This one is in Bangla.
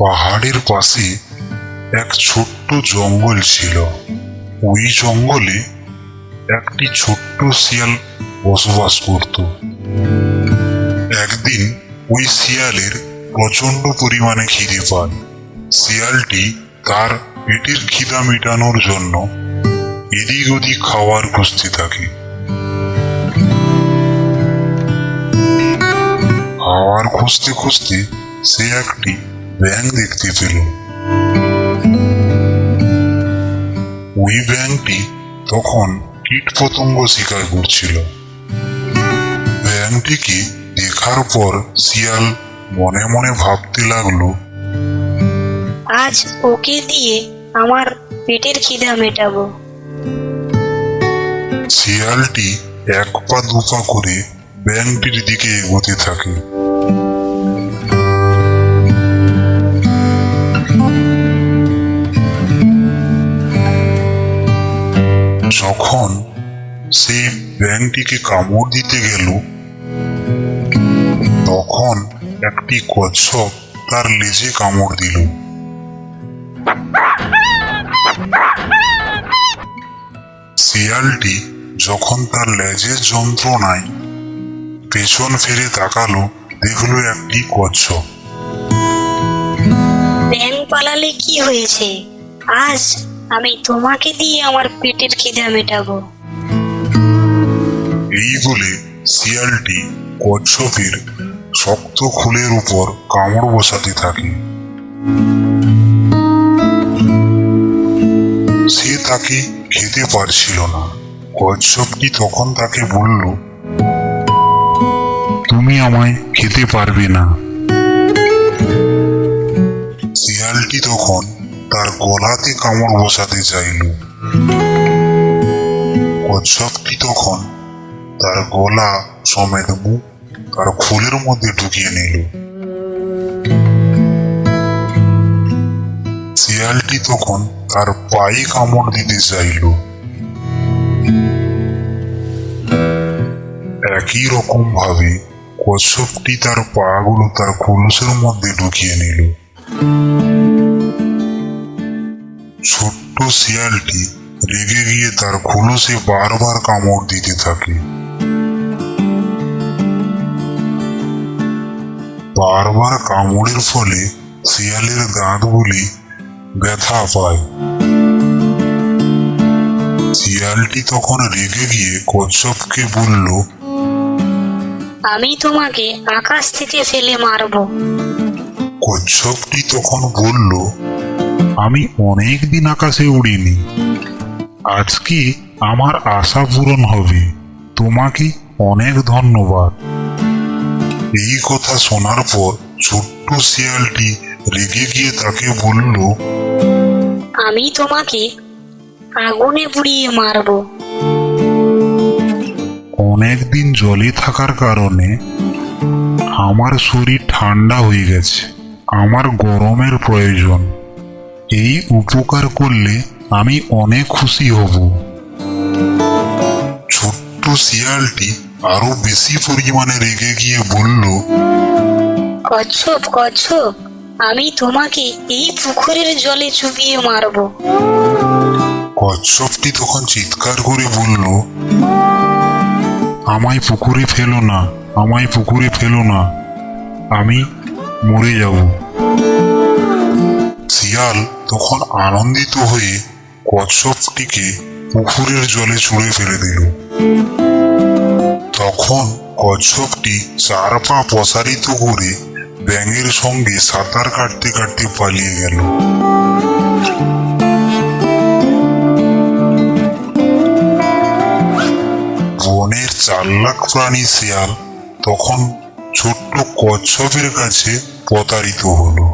পাহাড়ের পাশে এক ছোট্ট জঙ্গল ছিল। ওই জঙ্গলে একটি ছোট্ট শিয়াল বসবাস করত। একদিন ওই শিয়ালের প্রচন্ড পরিমাণে খিদে পায়। শিয়ালটি তার পেটের খিদা মেটানোর জন্য এদিক ওদিক খাবার খুঁজতে থাকে। খাবার খুঁজতে খুঁজতে সে একটি ব্যাঙ দেখতে পেল। ওই ব্যাঙটি তখন কীটপতঙ্গ শিকার করছিল। ব্যাঙটিকে দেখার পর শিয়াল মনে মনে ভাবতে লাগলো, আজ ওকে দিয়ে আমার পেটের খিদা মেটাবো। শিয়ালটি এক পা দু পা করে ব্যাঙটির দিকে এগোতে থাকে। যখন সে ব্যাঙটিকে কামড় দিতে গেল, তখন একটি কচ্ছপ তার লেজে কামড় দিল। শিয়ালটি যখন তার লেজের যন্ত্রণায় পেছন ফিরে তাকালো, দেখলো একটি কচ্ছপ। ব্যাঙ পালালে কি হয়েছে, আজ আমি তোমাকে দিয়ে আমার পেটের খিদা মেটাবো। এই বলে শিয়ালটি কচ্ছপের শক্ত খুলের উপর কামড় বসাতে থাকে। সে তাকে খেতে পারছিল না। কচ্ছপটি তখন তাকে বলল, তুমি আমায় খেতে পারবে না। শিয়ালটি তখন তার গলাতে কামড় বসাতে চাইল। কচ্ছপটি তখন তার গলা সমেত মুখ তার খোলের মধ্যে ঢুকিয়ে নিল। শিয়ালটি তখন তার পায়ে কামড় দিতে চাইল। একই রকম ভাবে কচ্ছপটি তার পাগুলো তার খোলসের মধ্যে ঢুকিয়ে নিল। ছোট্ট শিয়ালটি রেগে গিয়ে তার খোলসে বারবার কামড় দিতে থাকে। বারবার কামড়ের ফলে শিয়ালের দাঁতগুলি ব্যথা পায়। শিয়ালটি তখন রেগে গিয়ে কচ্ছপকে বলল, আমি তোমাকে আকাশ থেকে ফেলে মারবো। কচ্ছপটি তখন বলল, আমি অনেক দিন আকাশে উড়িনি, আজকে আমার আশা পূরণ হবে, তোমাকে অনেক ধন্যবাদ। এই কথা শোনার পর ছোট্ট শিয়ালটি রেগে গিয়ে তাকে বলল, আমি তোমাকে আগুনে পুড়িয়ে মারবো। অনেকদিন জলে থাকার কারণে আমার শরীর ঠান্ডা হয়ে গেছে, আমার গরমের প্রয়োজন, এই উপকার করলে আমি অনেক খুশি হব। ছোট্ট শিয়ালটি আরো বেশি পরিমাণে রেগে গিয়ে বলল, কচ্ছপ কচ্ছপ, আমি তোমাকে এই পুকুরের জলে চুবিয়ে মারবো। কচ্ছপটি তখন চিৎকার করে বলল, আমায় পুকুরে ফেলো না, আমায় পুকুরে ফেলো না, আমি মরে যাব। শিয়াল তখন আনন্দিত হয়ে কচ্ছপটিকে পুকুরের জলে ছুঁড়ে ফেলে দিল। তখন কচ্ছপটি চার পা প্রসারিত করে ব্যাঙের সঙ্গে সাঁতার কাটতে কাটতে পালিয়ে গেল। বনের চালাক প্রাণী শিয়াল তখন ছোট্ট কচ্ছপের কাছে প্রতারিত হলো।